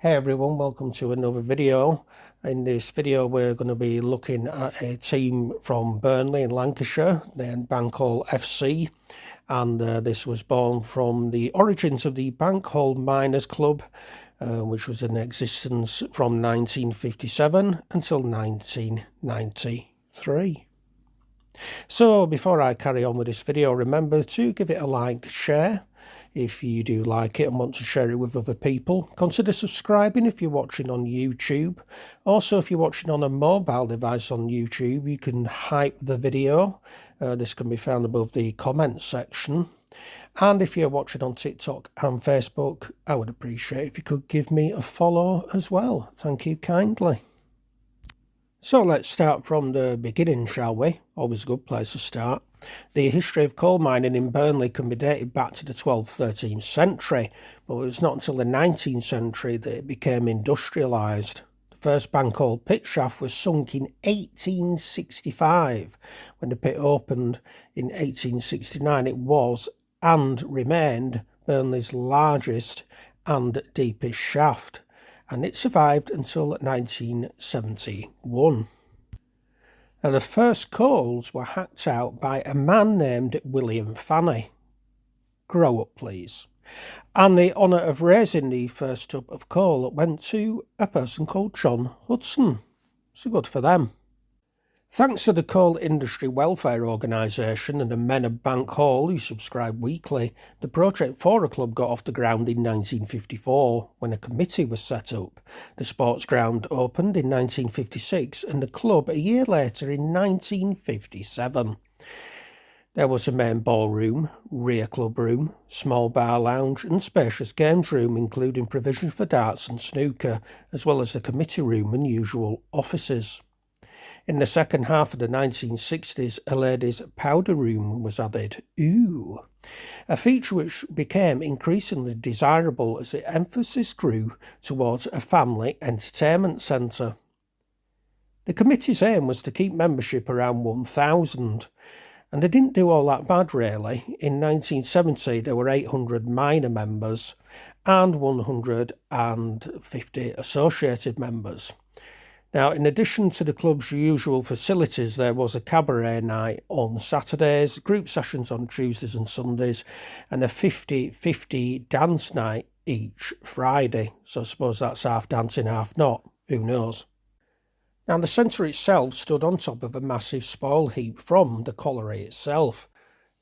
Hey everyone, welcome to another video. In this video we're going to be looking at a team from Burnley in Lancashire, then Bank Hall FC, and this was born from the origins of the Bank Hall Miners Club, which was in existence from 1957 until 1993. So before I carry on with this video, remember to give it a like, share. If you do like it and want to share it with other people, consider subscribing if you're watching on YouTube. Also, if you're watching on a mobile device on YouTube, you can hype the video. This can be found above the comments section. And if you're watching on TikTok and Facebook, I would appreciate if you could give me a follow as well. Thank you kindly. So let's start from the beginning, shall we? Always a good place to start. The history of coal mining in Burnley can be dated back to the 12th, 13th century, but it was not until the 19th century that it became industrialised. The first Bank Hall pit shaft was sunk in 1865. When the pit opened in 1869, it was and remained Burnley's largest and deepest shaft, and it survived until 1971. Now, the first coals were hacked out by a man named William Fanny. Grow up, please. And the honour of raising the first tub of coal went to a person called John Hudson. So good for them. Thanks to the Coal Industry Welfare Organisation and the men of Bank Hall who subscribe weekly, the project for a club got off the ground in 1954 when a committee was set up. The sports ground opened in 1956 and the club a year later in 1957. There was a main ballroom, rear club room, small bar lounge and spacious games room including provision for darts and snooker, as well as the committee room and usual offices. In the second half of the 1960s, a ladies' powder room was added. Ooh! A feature which became increasingly desirable as the emphasis grew towards a family entertainment centre. The committee's aim was to keep membership around 1,000, and they didn't do all that bad really. In 1970 there were 800 minor members and 150 associated members. Now, in addition to the club's usual facilities, there was a cabaret night on Saturdays, group sessions on Tuesdays and Sundays, and a 50-50 dance night each Friday. So I suppose that's half dancing, half not. Who knows? Now, the centre itself stood on top of a massive spoil heap from the colliery itself.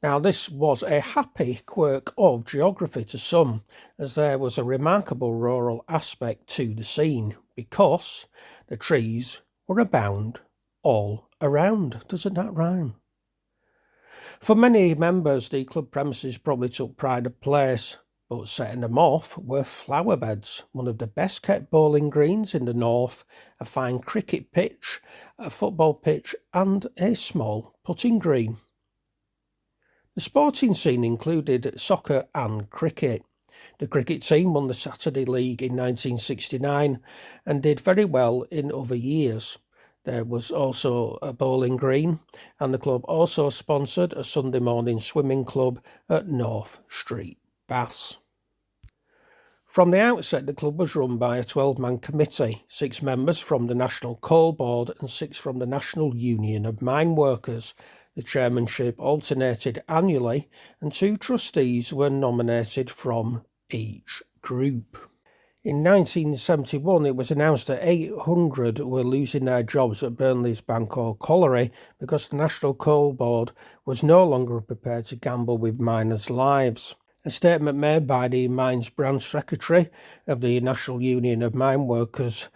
Now, this was a happy quirk of geography to some, as there was a remarkable rural aspect to the scene, because the trees were abound all around. Doesn't that rhyme? For many members, the club premises probably took pride of place, but setting them off were flower beds, one of the best kept bowling greens in the north, a fine cricket pitch, a football pitch and a small putting green. The sporting scene included soccer and cricket. The cricket team won the Saturday League in 1969 and did very well in other years. There was also a bowling green, and the club also sponsored a Sunday morning swimming club at North Street, Baths. From the outset, the club was run by a 12-man committee, 6 members from the National Coal Board and 6 from the National Union of Mine Workers. The chairmanship alternated annually, and 2 trustees were nominated from each group. In 1971, it was announced that 800 were losing their jobs at Burnley's Bank Hall Colliery because the National Coal Board was no longer prepared to gamble with miners' lives. A statement made by the Mines Branch Secretary of the National Union of Mine Workers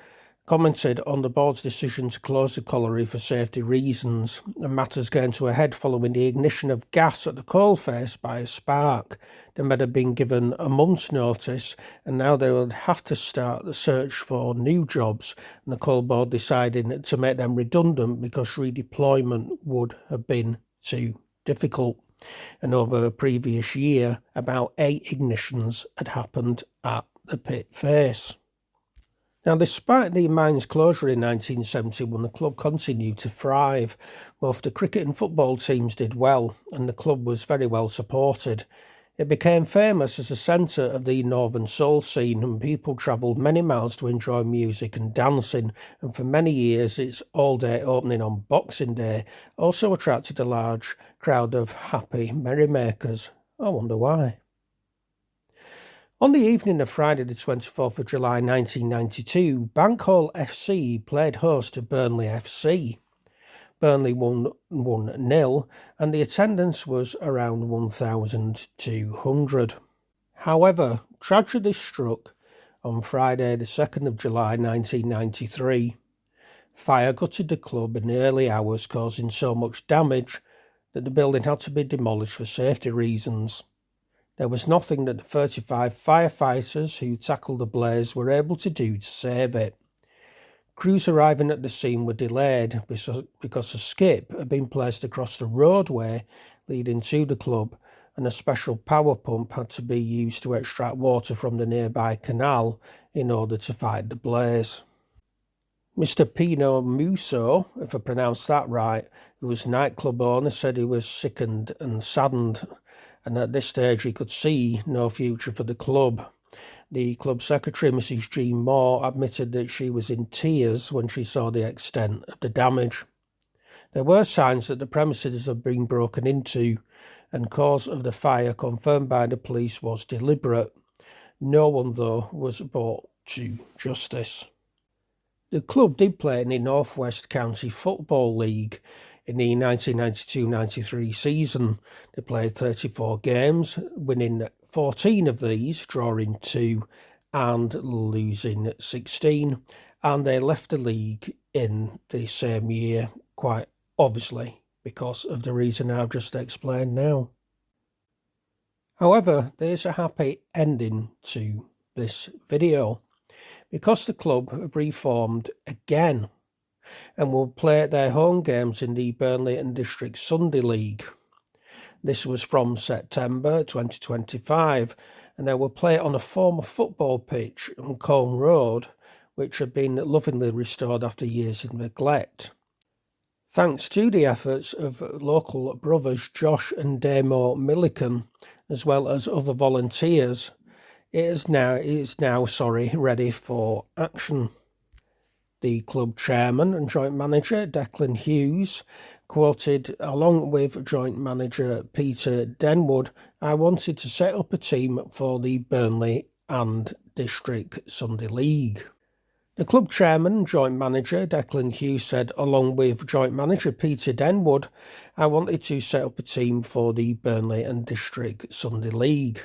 commented on the board's decision to close the colliery for safety reasons, and matters came to a head following the ignition of gas at the coalface by a spark. The men had been given a month's notice, and now they would have to start the search for new jobs, and the coal board decided to make them redundant because redeployment would have been too difficult. And over a previous year, about 8 ignitions had happened at the pit face. Now, despite the mine's closure in 1971, the club continued to thrive. Both the cricket and football teams did well, and the club was very well supported. It became famous as a centre of the Northern Soul scene, and people travelled many miles to enjoy music and dancing, and for many years its all-day opening on Boxing Day also attracted a large crowd of happy merrymakers. I wonder why. On the evening of Friday the 24th of July 1992, Bank Hall FC played host to Burnley FC. Burnley won 1-0 and the attendance was around 1,200. However, tragedy struck on Friday the 2nd of July 1993. Fire gutted the club in the early hours, causing so much damage that the building had to be demolished for safety reasons. There was nothing that the 35 firefighters who tackled the blaze were able to do to save it. Crews arriving at the scene were delayed because a skip had been placed across the roadway leading to the club, and a special power pump had to be used to extract water from the nearby canal in order to fight the blaze. Mr. Pino Musso, if I pronounced that right, who was nightclub owner, said he was sickened and saddened, and at this stage he could see no future for the club. The club secretary, Mrs. Jean Moore, admitted that she was in tears when she saw the extent of the damage. There were signs that the premises had been broken into, and cause of the fire confirmed by the police was deliberate. No one, though, was brought to justice. The club did play in the North West County Football League in the 1992-93 season. They played 34 games, winning 14 of these, drawing 2 and losing 16, and they left the league in the same year, quite obviously because of the reason I've just explained now. However, there's a happy ending to this video, because the club have reformed again and will play their home games in the Burnley and District Sunday League. This was from September 2025, and they will play on a former football pitch on Combe Road, which had been lovingly restored after years of neglect. Thanks to the efforts of local brothers Josh and Damo Milliken, as well as other volunteers, it is now ready for action. The club chairman and joint manager Declan Hughes quoted, along with joint manager Peter Denwood, "I wanted to set up a team for the Burnley and District Sunday League." The club chairman and joint manager Declan Hughes said, along with joint manager Peter Denwood, "I wanted to set up a team for the Burnley and District Sunday League."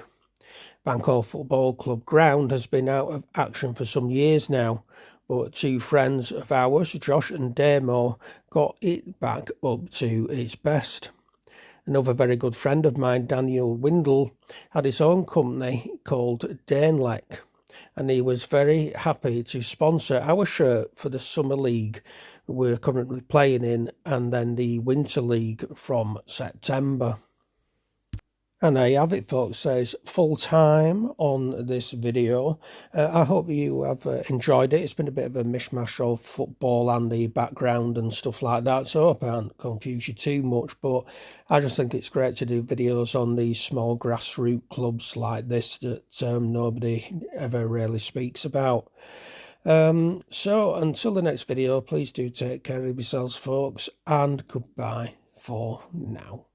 Bank Hall Football Club ground has been out of action for some years now, but two friends of ours, Josh and Damo, got it back up to its best. Another very good friend of mine, Daniel Windle, had his own company called Danelec, and he was very happy to sponsor our shirt for the Summer League we're currently playing in, and then the Winter League from September. And there you have it, folks. Says full time on this video. I hope you have enjoyed it. It's been a bit of a mishmash of football and the background and stuff like that, so I hope I haven't confused you too much, but I just think it's great to do videos on these small grassroots clubs like this that nobody ever really speaks about. So until the next video, please do take care of yourselves, folks, and goodbye for now.